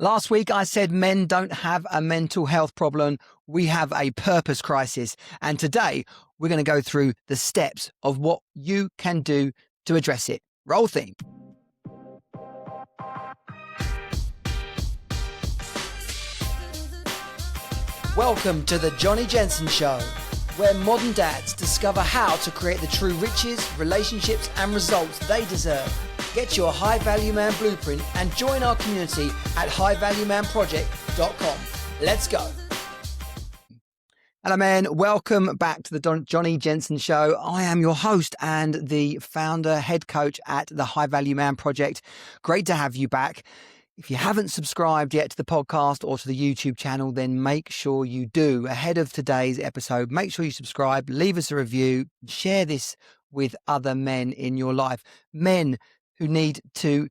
Last week, I said men don't have a mental health problem. We have a purpose crisis. And today, we're going to go through the steps of what you can do to address it. Roll theme. Welcome to the Jonnie Jensen Show, where modern dads discover how to create the true riches, relationships, and results they deserve. Get your High Value Man blueprint and join our community at highvaluemanproject.com. Let's go. Hello, man. Welcome back to the Jonnie Jensen Show. I am your host and the founder, head coach at the High Value Man Project. Great to have you back. If you haven't subscribed yet to the podcast or to the YouTube channel, then make sure you do. Ahead of today's episode, make sure you subscribe, leave us a review, share this with other men in your life. Men who need to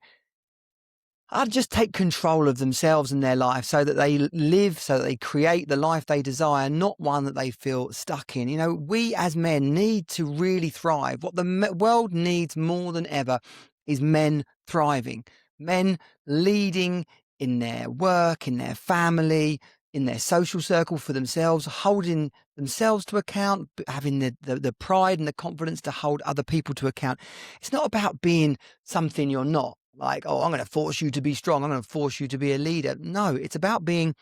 just take control of themselves and their life so that they live, so that they create the life they desire, not one that they feel stuck in. You know, we as men need to really thrive. What the world needs more than ever is men thriving, men leading in their work, in their family, in their social circle for themselves, holding themselves to account, having the pride and the confidence to hold other people to account. It's not about being something you're not. Like, oh, I'm going to force you to be strong. I'm going to force you to be a leader. No, it's about being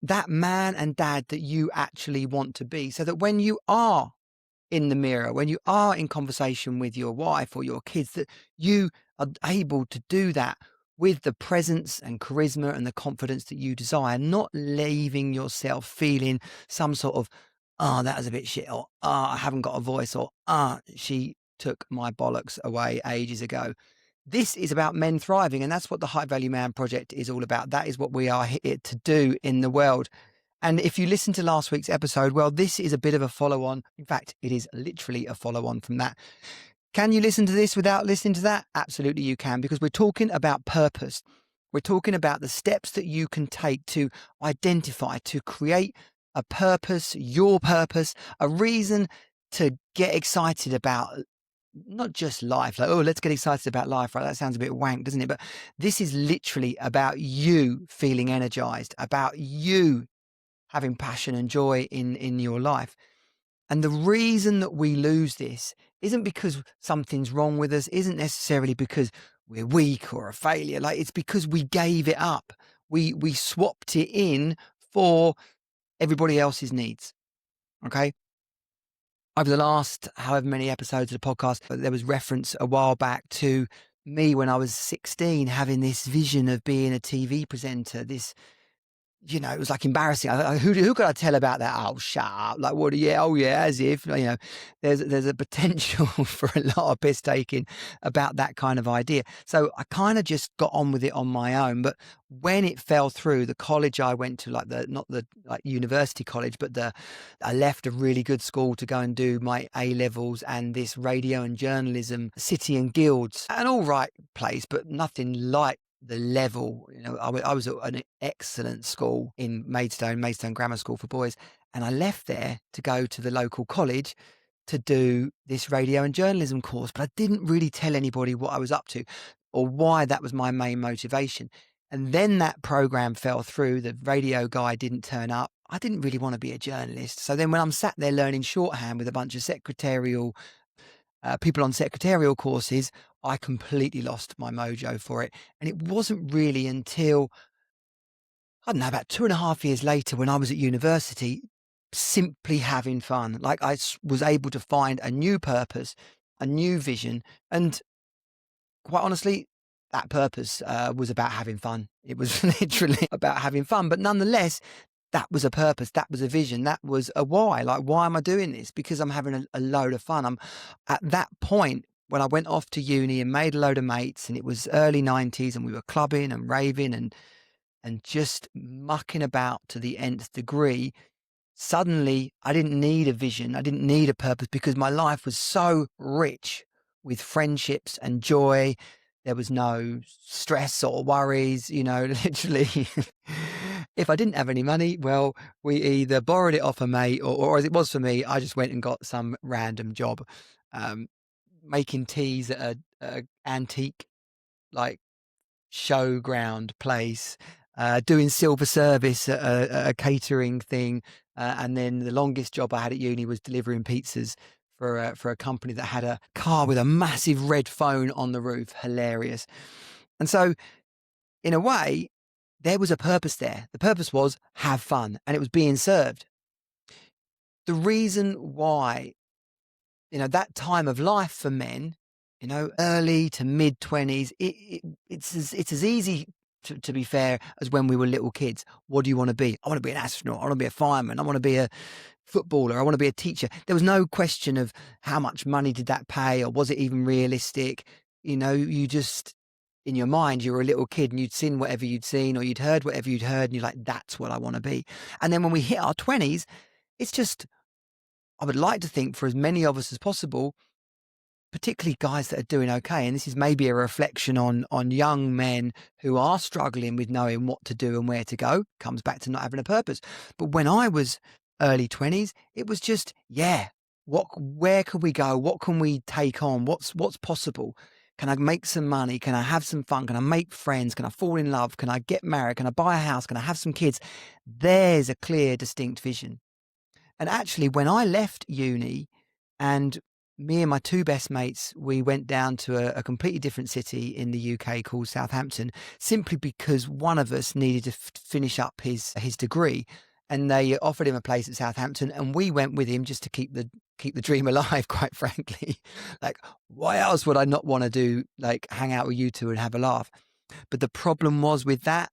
that man and dad that you actually want to be, so that when you are in the mirror, when you are in conversation with your wife or your kids, that you are able to do that with the presence and charisma and the confidence that you desire, not leaving yourself feeling some sort of, oh, that was a bit shit, or, oh, I haven't got a voice, or, she took my bollocks away ages ago. This is about men thriving, and that's what the High Value Man Project is all about. That is what we are here to do in the world. And if you listen to last week's episode, well, this is a bit of a follow-on. In fact, it is literally a follow-on from that. Can you listen to this without listening to that? Absolutely you can, because we're talking about purpose. We're talking about the steps that you can take to identify, to create a purpose, your purpose, a reason to get excited about not just life, like, oh, let's get excited about life, right? That sounds a bit wank, doesn't it? But this is literally about you feeling energized, about you having passion and joy in your life. And the reason that we lose this isn't because something's wrong with us, isn't necessarily because we're weak or a failure. Like, it's because we gave it up. We swapped it in for everybody else's needs. Okay. Over the last however many episodes of the podcast, there was reference a while back to me when I was 16, having this vision of being a TV presenter, this, you know, it was like embarrassing. Who could I tell about that? Oh, shut up. Like, what? Yeah. Oh, yeah. As if, you know, there's a potential for a lot of piss taking about that kind of idea. So I kind of just got on with it on my own. But when it fell through, the college I went to, not the university college, but I left a really good school to go and do my A levels and this radio and journalism, City and Guilds, an all right place, but nothing like the level. You know, I was at an excellent school in Maidstone Grammar School for boys, and I left there to go to the local college to do this radio and journalism course, but I didn't really tell anybody what I was up to or why that was my main motivation. And then that program fell through. The radio guy didn't turn up. I didn't really want to be a journalist. So then when I'm sat there learning shorthand with a bunch of secretarial people on secretarial courses, I completely lost my mojo for it. And it wasn't really until, I don't know, about 2.5 years later when I was at university, simply having fun. Like, I was able to find a new purpose, a new vision. And quite honestly, that purpose was about having fun. It was literally about having fun. But nonetheless, that was a purpose. That was a vision. That was a why. Like, why am I doing this? Because I'm having a load of fun. I'm at that point when I went off to uni and made a load of mates, and it was early 90s and we were clubbing and raving and just mucking about to the nth degree. Suddenly I didn't need a vision. I didn't need a purpose because my life was so rich with friendships and joy. There was no stress or worries, you know, literally. If I didn't have any money, well, we either borrowed it off a mate or as it was for me, I just went and got some random job, making teas at a antique, like, showground place, doing silver service at a catering thing. And then the longest job I had at uni was delivering pizzas for a company that had a car with a massive red phone on the roof. Hilarious. And so, in a way, there was a purpose there. The purpose was have fun, and it was being served. The reason why, that time of life for men, early to mid 20s, it's as easy to be fair as when we were little kids. What do you want to be? I want to be an astronaut. I want to be a fireman. I want to be a footballer. I want to be a teacher. There was no question of how much money did that pay, or was it even realistic? You just, in your mind, you were a little kid and you'd seen whatever you'd seen, or you'd heard whatever you'd heard, and you're like, that's what I want to be. And then when we hit our 20s, it's just, I would like to think for as many of us as possible, particularly guys that are doing okay. And this is maybe a reflection on young men who are struggling with knowing what to do and where to go. Comes back to not having a purpose. But when I was early 20s, it was just, where can we go? What can we take on? What's possible? Can I make some money? Can I have some fun? Can I make friends? Can I fall in love? Can I get married? Can I buy a house? Can I have some kids? There's a clear, distinct vision. And actually, when I left uni, and me and my two best mates, we went down to a completely different city in the UK called Southampton, simply because one of us needed to finish up his degree, and they offered him a place at Southampton, and we went with him just to keep the dream alive, quite frankly. Like, why else would I not want to do, like, hang out with you two and have a laugh? But the problem was with that,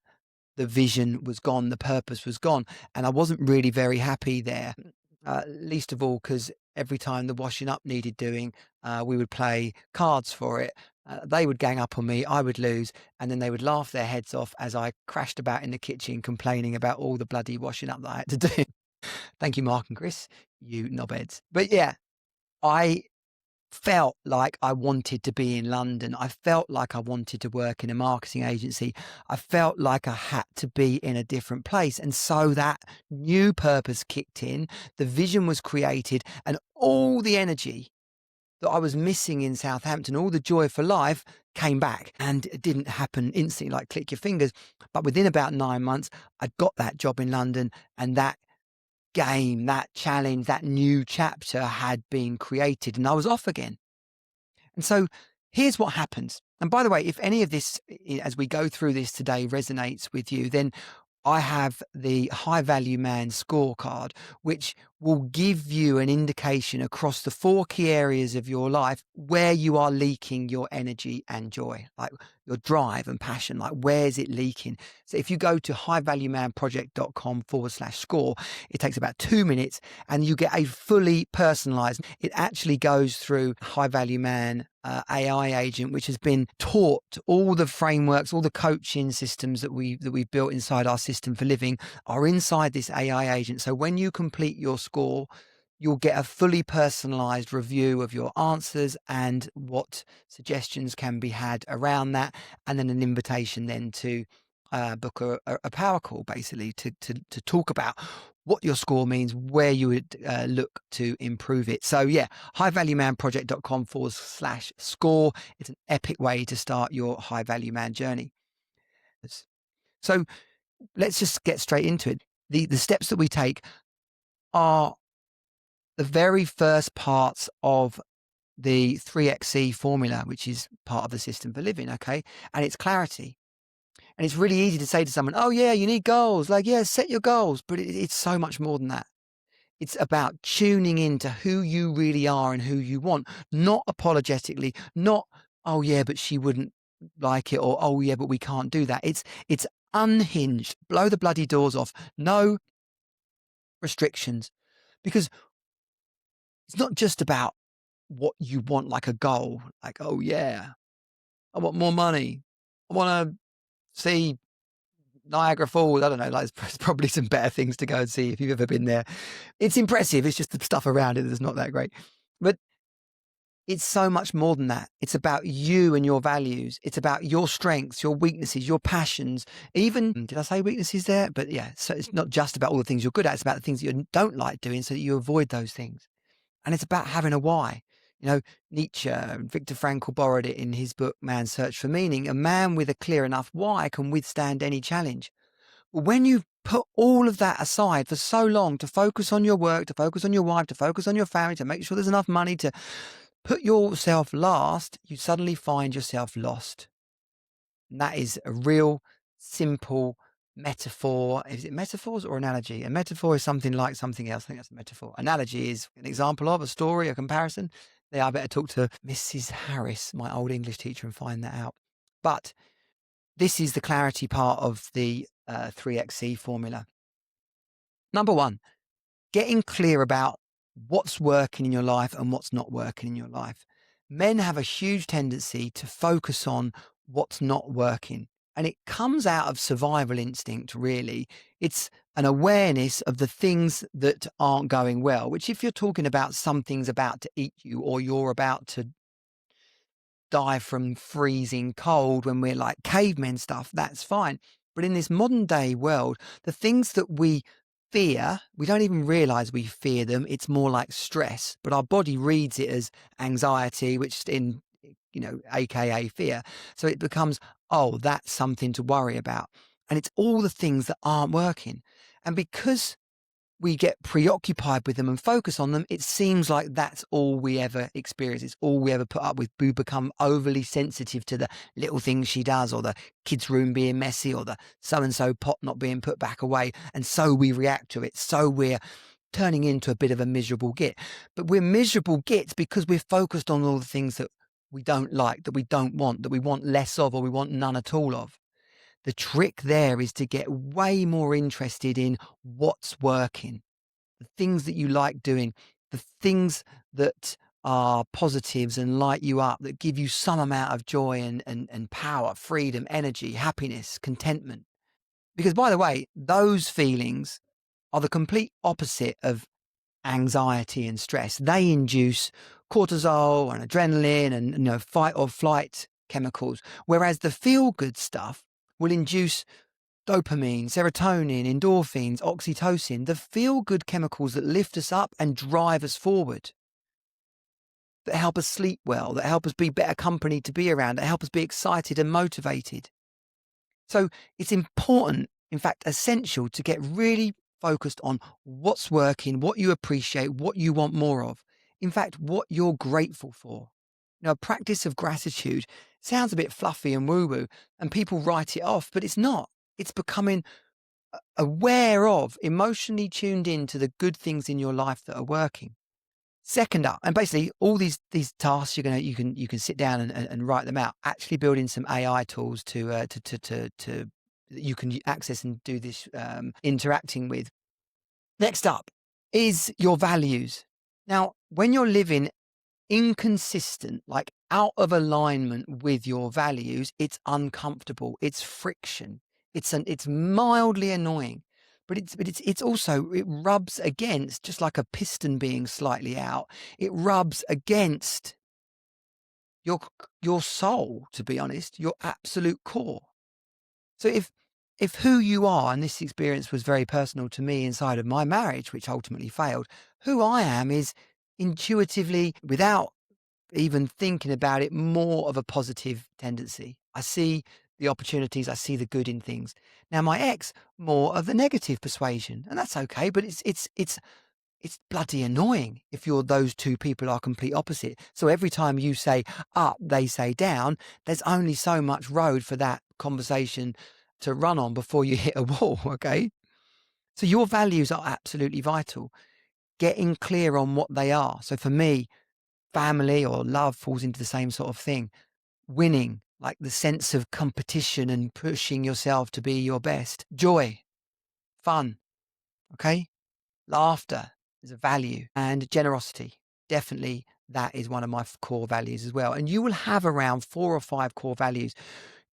the vision was gone, the purpose was gone, and I wasn't really very happy there. Least of all because every time the washing up needed doing, we would play cards for it. They would gang up on me, I would lose, and then they would laugh their heads off as I crashed about in the kitchen complaining about all the bloody washing up that I had to do. Thank you, Mark and Chris, you knobheads. But yeah, I felt like I wanted to be in London. I felt like I wanted to work in a marketing agency. I felt like I had to be in a different place. And so that new purpose kicked in, the vision was created, and all the energy that I was missing in Southampton, all the joy for life came back. And it didn't happen instantly, like click your fingers. But within about 9 months, I'd got that job in London, and that game, that challenge, that new chapter had been created, and I was off again. And so here's what happens. And by the way, if any of this, as we go through this today, resonates with you, then I have the High Value Man scorecard, which will give you an indication across the 4 key areas of your life where you are leaking your energy and joy, like your drive and passion, like where's it leaking? So if you go to highvaluemanproject.com/score, it takes about 2 minutes and you get a fully personalized. It actually goes through High Value Man AI agent, which has been taught all the frameworks, all the coaching systems that we've built inside our system for living are inside this AI agent. So when you complete your score, you'll get a fully personalized review of your answers and what suggestions can be had around that, and then an invitation then to book a power call, basically to talk about what your score means, where you would look to improve it. So yeah, highvaluemanproject.com/score. It's an epic way to start your high value man journey. So let's just get straight into it. The steps that we take are the very first parts of the 3XC formula, which is part of the system for living, okay? And it's clarity. And it's really easy to say to someone, oh yeah, you need goals. Like, yeah, set your goals. But it's so much more than that. It's about tuning into who you really are and who you want, not apologetically, not, oh yeah, but she wouldn't like it, or, oh yeah, but we can't do that. It's unhinged, blow the bloody doors off, no restrictions, because it's not just about what you want, like a goal, like, oh yeah, I want more money. I want to see Niagara Falls. I don't know, like there's probably some better things to go and see if you've ever been there. It's impressive. It's just the stuff around it that's not that great. But it's so much more than that. It's about you and your values. It's about your strengths, your weaknesses, your passions. Even, did I say weaknesses there? But yeah, so it's not just about all the things you're good at. It's about the things that you don't like doing so that you avoid those things. And it's about having a why. Nietzsche and Viktor Frankl borrowed it in his book, Man's Search for Meaning. A man with a clear enough why can withstand any challenge. When you put all of that aside for so long to focus on your work, to focus on your wife, to focus on your family, to make sure there's enough money to put yourself last, you suddenly find yourself lost. And that is a real simple metaphor. Is it metaphors or analogy? A metaphor is something like something else. I think that's a metaphor. Analogy is an example of a story, a comparison. Yeah, I better talk to Mrs. Harris, my old English teacher, and find that out. But this is the clarity part of the 3XC formula. Number one, getting clear about what's working in your life and what's not working in your life. Men have a huge tendency to focus on what's not working. And it comes out of survival instinct, really. It's an awareness of the things that aren't going well, which, if you're talking about something's about to eat you or you're about to die from freezing cold when we're like cavemen stuff, that's fine. But in this modern day world, the things that we fear, we don't even realize we fear them. It's more like stress, but our body reads it as anxiety, which in, AKA fear. So it becomes, oh, that's something to worry about. And it's all the things that aren't working. And because we get preoccupied with them and focus on them, it seems like that's all we ever experience. It's all we ever put up with. We become overly sensitive to the little things she does, or the kids' room being messy, or the so-and-so pot not being put back away. And so we react to it. So we're turning into a bit of a miserable git. But we're miserable gits because we're focused on all the things that we don't like, that we don't want, that we want less of, or we want none at all of. The trick there is to get way more interested in what's working, the things that you like doing, the things that are positives and light you up, that give you some amount of joy and power, freedom, energy, happiness, contentment. Because, by the way, those feelings are the complete opposite of anxiety and stress. They induce cortisol and adrenaline and fight or flight chemicals, whereas the feel good stuff will induce dopamine, serotonin, endorphins, oxytocin, the feel-good chemicals that lift us up and drive us forward, that help us sleep well, that help us be better company to be around, that help us be excited and motivated. So it's important, in fact, essential, to get really focused on what's working, what you appreciate, what you want more of. In fact, what you're grateful for. Now, a practice of gratitude sounds a bit fluffy and woo-woo, and people write it off, but it's not. It's becoming aware of, emotionally tuned in to the good things in your life that are working. Second up, and basically all these tasks you can sit down and write them out. Actually, building some AI tools to you can access and do this interacting with. Next up is your values. Now, when you're living inconsistent, like out of alignment with your values, it's uncomfortable. It's friction. It's mildly annoying, but it's also, it rubs against, just like a piston being slightly out. It rubs against your soul, to be honest, your absolute core. So if who you are, and this experience was very personal to me inside of my marriage, which ultimately failed, who I am is intuitively, without even thinking about it, more of a positive tendency. I see the opportunities, I see the good in things. Now, my ex, more of the negative persuasion, and that's okay, but it's bloody annoying if those two people are complete opposite. So every time you say up, they say down, there's only so much road for that conversation to run on before you hit a wall, okay? So your values are absolutely vital. Getting clear on what they are. So for me, family or love falls into the same sort of thing. Winning, like the sense of competition and pushing yourself to be your best. Joy, fun, okay? Laughter is a value, and generosity. Definitely that is one of my core values as well. And you will have around 4 or 5 core values.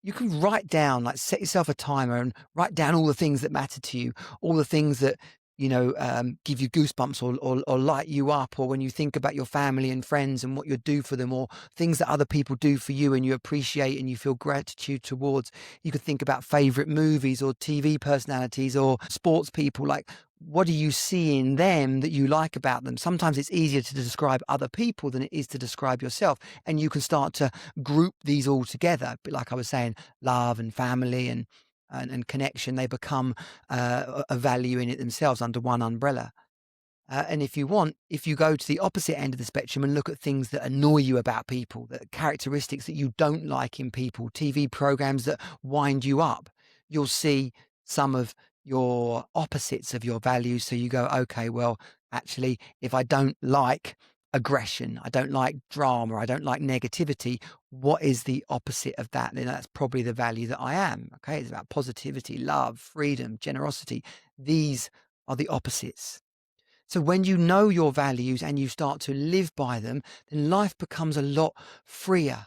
You can write down, like set yourself a timer and write down all the things that matter to you, all the things that, give you goosebumps or light you up, or when you think about your family and friends and what you do for them, or things that other people do for you and you appreciate and you feel gratitude towards. You could think about favorite movies or TV personalities or sports people. Like, what do you see in them that you like about them? Sometimes it's easier to describe other people than it is to describe yourself. And you can start to group these all together. But like I was saying, love and family and and connection, they become a value in it themselves under one umbrella. And if you go to the opposite end of the spectrum and look at things that annoy you about people, that characteristics that you don't like in people, TV programs that wind you up, you'll see some of your opposites of your values. So you go, okay, well, actually, if I don't like aggression, I don't like drama, I don't like negativity, what is the opposite of that? Then that's probably the value that I am. Okay. It's about positivity, love, freedom, generosity. These are the opposites. So when you know your values and you start to live by them, then life becomes a lot freer.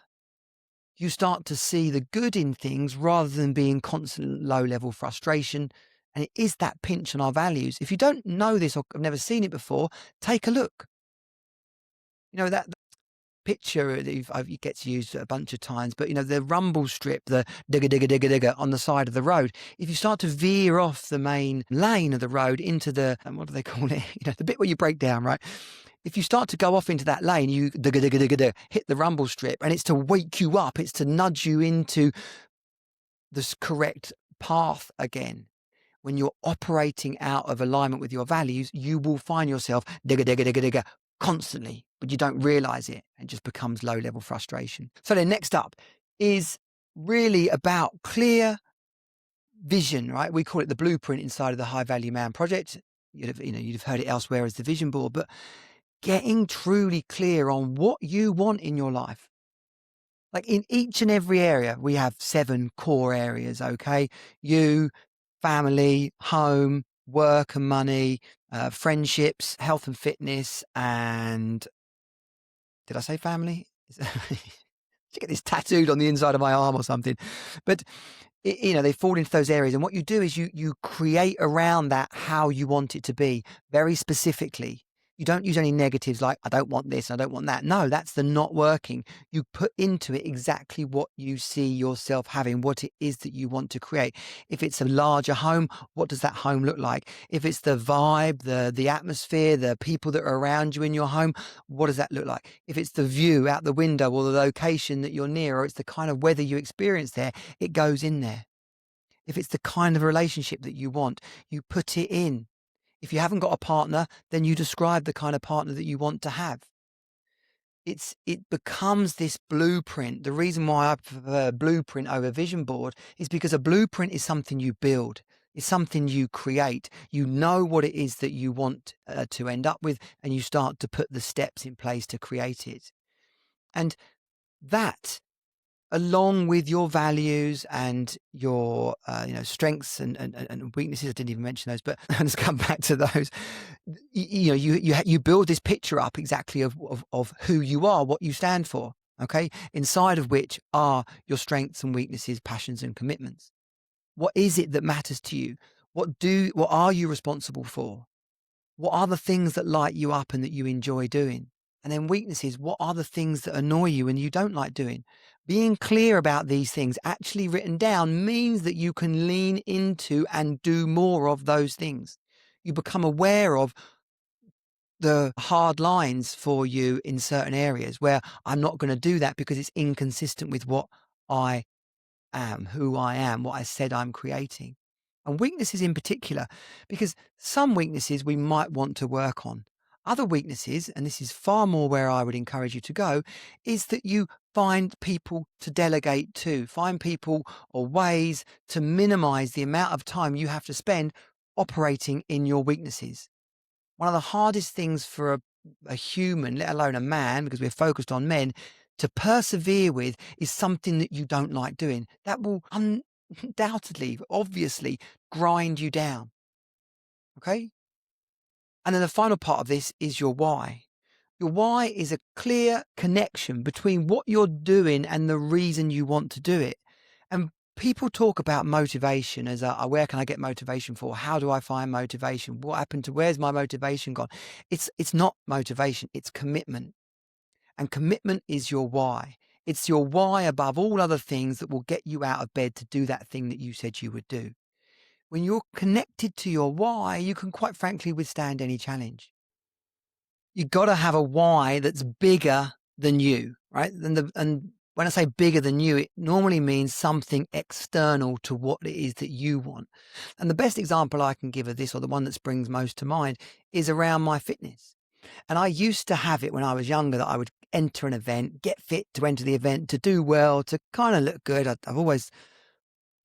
You start to see the good in things rather than being constant low-level frustration. And it is that pinch on our values. If you don't know this or have never seen it before, take a look. That picture that you gets used a bunch of times, but the rumble strip, the digger, digger, digger, digger on the side of the road. If you start to veer off the main lane of the road into the, what do they call it? The bit where you break down, right? If you start to go off into that lane, you digger, digger, digger, digger, hit the rumble strip, and it's to wake you up. It's to nudge you into this correct path again. When you're operating out of alignment with your values, you will find yourself digger, digger, digger, digger constantly, but you don't realize it and just becomes low-level frustration. So then next up is really about clear vision, right? We call it the blueprint inside of the High Value Man project. You'd have heard it elsewhere as the vision board, but getting truly clear on what you want in your life. Like in each and every area, we have 7 core areas, okay? You, family, home, work and money, friendships, health and fitness, and did I say family? Should get this tattooed on the inside of my arm or something. But they fall into those areas, and what you do is you create around that how you want it to be very specifically. You don't use any negatives like, I don't want this, I don't want that. No, that's the not working. You put into it exactly what you see yourself having, what it is that you want to create. If it's a larger home, what does that home look like? If it's the vibe, the atmosphere, the people that are around you in your home, what does that look like? If it's the view out the window or the location that you're near, or it's the kind of weather you experience there, it goes in there. If it's the kind of relationship that you want, you put it in. If you haven't got a partner, then you describe the kind of partner that you want to have. It becomes this blueprint. The reason why I prefer blueprint over vision board is because a blueprint is something you build. It's something you create. You know what it is that you want to end up with, and you start to put the steps in place to create it. And that, along with your values and your strengths and weaknesses, I didn't even mention those, but let's come back to those. You build this picture up exactly of who you are, what you stand for, okay, inside of which are your strengths and weaknesses, passions and commitments. What is it that matters to you? What are you responsible for? What are the things that light you up and that you enjoy doing? And then weaknesses, what are the things that annoy you and you don't like doing? Being clear about these things, actually written down, means that you can lean into and do more of those things. You become aware of the hard lines for you in certain areas where I'm not going to do that because it's inconsistent with what I am, who I am, what I said I'm creating. And weaknesses in particular, because some weaknesses we might want to work on. Other weaknesses, and this is far more where I would encourage you to go, is that you find people to delegate to, find people or ways to minimize the amount of time you have to spend operating in your weaknesses. One of the hardest things for a human, let alone a man, because we're focused on men, to persevere with is something that you don't like doing. That will undoubtedly, obviously, grind you down. Okay? And then the final part of this is your why. Your why is a clear connection between what you're doing and the reason you want to do it. And people talk about motivation as where can I get motivation for? How do I find motivation? What happened to where's my motivation gone? It's not motivation, it's commitment. And commitment is your why. It's your why above all other things that will get you out of bed to do that thing that you said you would do. When you're connected to your why, you can quite frankly withstand any challenge. You've got to have a why that's bigger than you, right? And when I say bigger than you, it normally means something external to what it is that you want. And the best example I can give of this, or the one that springs most to mind, is around my fitness. And I used to have it when I was younger that I would enter an event, get fit to enter the event, to do well, to kind of look good.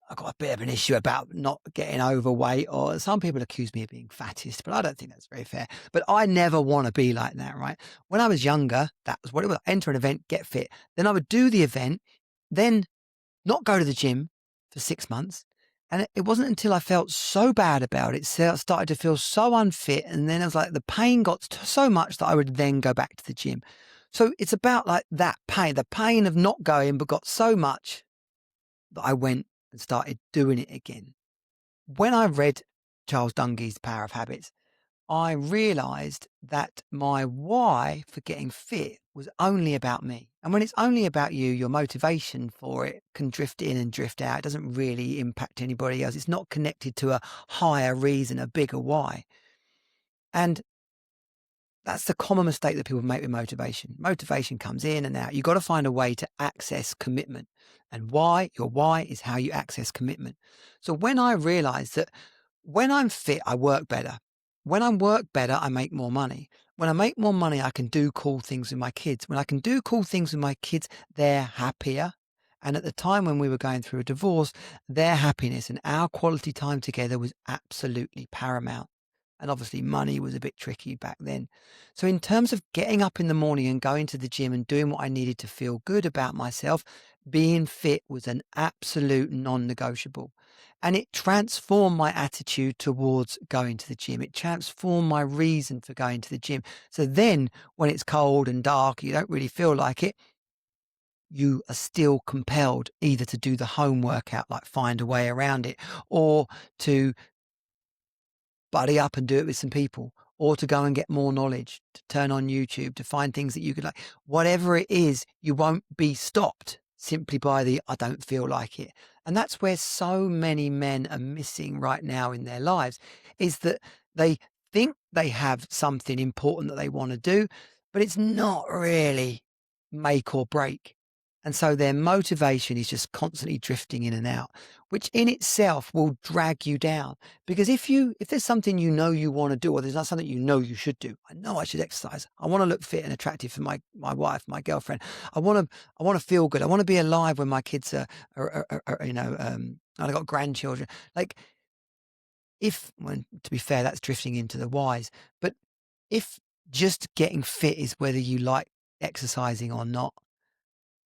I've got a bit of an issue about not getting overweight, or some people accuse me of being fattest, but I don't think that's very fair. But I never want to be like that, right? When I was younger, that was what it was. Enter an event, get fit. Then I would do the event, then not go to the gym for 6 months. And it wasn't until I felt so bad about it, started to feel so unfit. And then it was like the pain got so much that I would then go back to the gym. So it's about like that pain, the pain of not going, but got so much that I went and started doing it again. When I read Charles Dungee's The Power of Habits, I realized that my why for getting fit was only about me. And when it's only about you, your motivation for it can drift in and drift out. It doesn't really impact anybody else. It's not connected to a higher reason, a bigger why. And that's the common mistake that people make with motivation. Motivation comes in and out. You've got to find a way to access commitment. And your why is how you access commitment. So when I realized that when I'm fit, I work better. When I work better, I make more money. When I make more money, I can do cool things with my kids. When I can do cool things with my kids, they're happier. And at the time when we were going through a divorce, their happiness and our quality time together was absolutely paramount. And obviously money was a bit tricky back then. So in terms of getting up in the morning and going to the gym and doing what I needed to feel good about myself, being fit was an absolute non-negotiable. And it transformed my attitude towards going to the gym. It transformed my reason for going to the gym. So then when it's cold and dark, you don't really feel like it, you are still compelled either to do the home workout, like find a way around it, or to buddy up and do it with some people, or to go and get more knowledge, to turn on YouTube, to find things that you could like. Whatever it is, you won't be stopped simply by the I don't feel like it. And that's where so many men are missing right now in their lives, is that they think they have something important that they want to do, but it's not really make or break. And so their motivation is just constantly drifting in and out, which in itself will drag you down. Because if there's something you know you want to do, or there's not something you know you should do, I know I should exercise. I want to look fit and attractive for my wife, my girlfriend. I want to feel good. I want to be alive when my kids are and I got grandchildren. Like to be fair, that's drifting into the whys. But if just getting fit is whether you like exercising or not,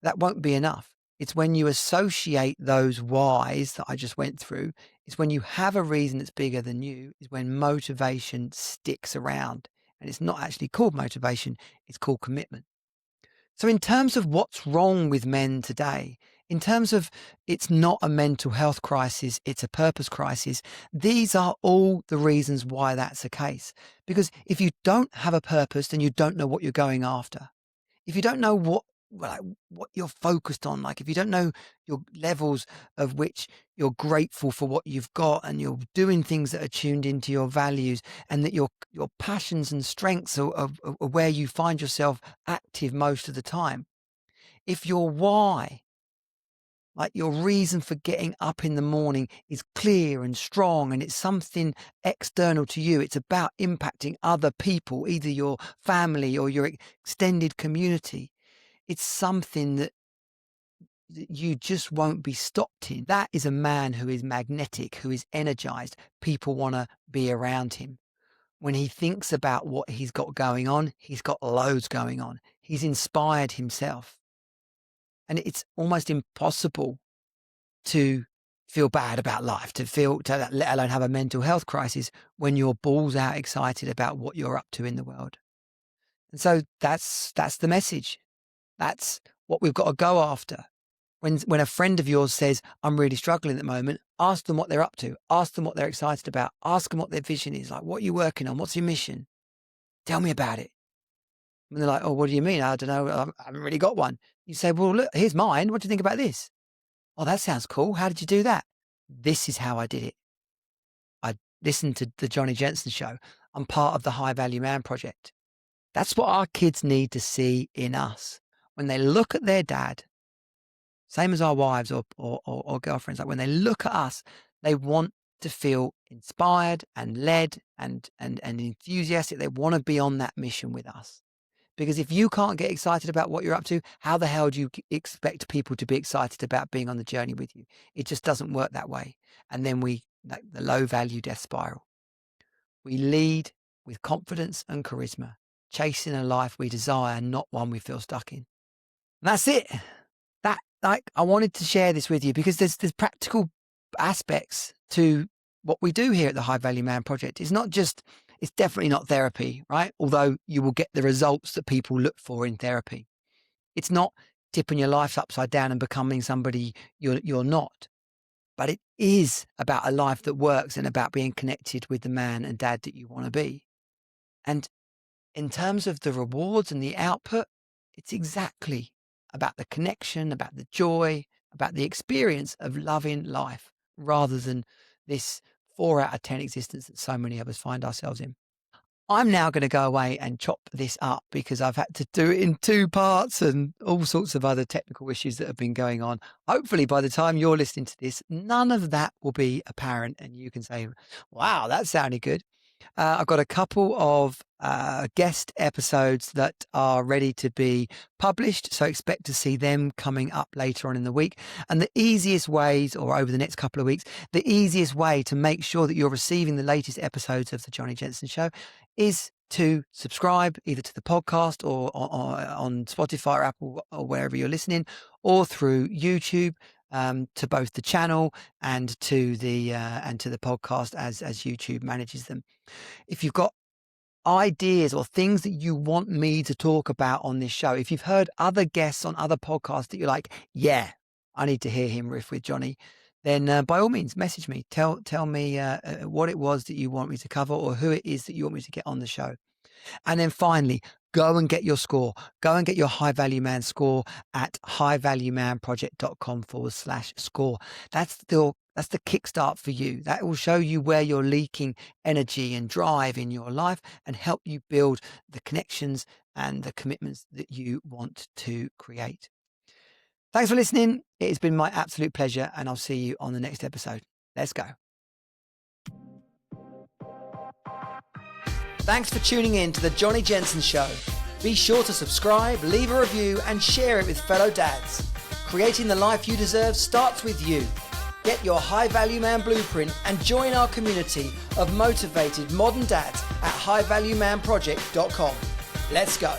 that won't be enough. It's when you associate those whys that I just went through, it's when you have a reason that's bigger than you, is when motivation sticks around. And it's not actually called motivation, it's called commitment. So in terms of what's wrong with men today, in terms of it's not a mental health crisis, it's a purpose crisis, these are all the reasons why that's the case. Because if you don't have a purpose, then you don't know what you're going after. If you don't know what you're focused on, like if you don't know your levels of which you're grateful for what you've got, and you're doing things that are tuned into your values, and that your passions and strengths are where you find yourself active most of the time. If your why, like your reason for getting up in the morning, is clear and strong, and it's something external to you, it's about impacting other people, either your family or your extended community, it's something that you just won't be stopped in. That is a man who is magnetic, who is energized. People want to be around him. When he thinks about what he's got going on, he's got loads going on. He's inspired himself. And it's almost impossible to feel bad about life, to let alone have a mental health crisis, when you're balls out excited about what you're up to in the world. And so that's the message. That's what we've got to go after. When a friend of yours says, I'm really struggling at the moment, ask them what they're up to. Ask them what they're excited about. Ask them what their vision is. Like, what are you working on? What's your mission? Tell me about it. And they're like, oh, what do you mean? I don't know. I haven't really got one. You say, well, look, here's mine. What do you think about this? Oh, that sounds cool. How did you do that? This is how I did it. I listened to the Jonnie Jensen show. I'm part of the High Value Man Project. That's what our kids need to see in us. When they look at their dad, same as our wives or girlfriends. Like when they look at us, they want to feel inspired and led and enthusiastic. They want to be on that mission with us. Because if you can't get excited about what you're up to, how the hell do you expect people to be excited about being on the journey with you? It just doesn't work that way. And then like the low value death spiral. We lead with confidence and charisma, chasing a life we desire, not one we feel stuck in. And that's it. I wanted to share this with you because there's practical aspects to what we do here at the High Value Man Project. It's definitely not therapy, right? Although you will get the results that people look for in therapy. It's not tipping your life upside down and becoming somebody you're not. But it is about a life that works and about being connected with the man and dad that you want to be. And in terms of the rewards and the output, it's exactly about the connection, about the joy, about the experience of loving life rather than this 4 out of 10 existence that so many of us find ourselves in. I'm now going to go away and chop this up because I've had to do it in 2 parts and all sorts of other technical issues that have been going on. Hopefully by the time you're listening to this, none of that will be apparent and you can say, wow, that sounded good. I've got a couple of guest episodes that are ready to be published, so expect to see them coming up later on in the week. And the easiest ways, or over the next couple of weeks, the easiest way to make sure that you're receiving the latest episodes of The Jonnie Jensen Show is to subscribe either to the podcast or on Spotify or Apple or wherever you're listening, or through YouTube. To both the channel and to the podcast as YouTube manages them. If you've got ideas or things that you want me to talk about on this show, if you've heard other guests on other podcasts that you're like, yeah, I need to hear him riff with Jonnie, then by all means, message me. Tell me what it was that you want me to cover or who it is that you want me to get on the show. And then finally, go and get your score. Go and get your High Value Man score at highvaluemanproject.com/score. That's the kickstart for you. That will show you where you're leaking energy and drive in your life and help you build the connections and the commitments that you want to create. Thanks for listening. It has been my absolute pleasure, and I'll see you on the next episode. Let's go. Thanks for tuning in to The Jonnie Jensen Show. Be sure to subscribe, leave a review, and share it with fellow dads. Creating the life you deserve starts with you. Get your High Value Man blueprint and join our community of motivated modern dads at highvaluemanproject.com. Let's go.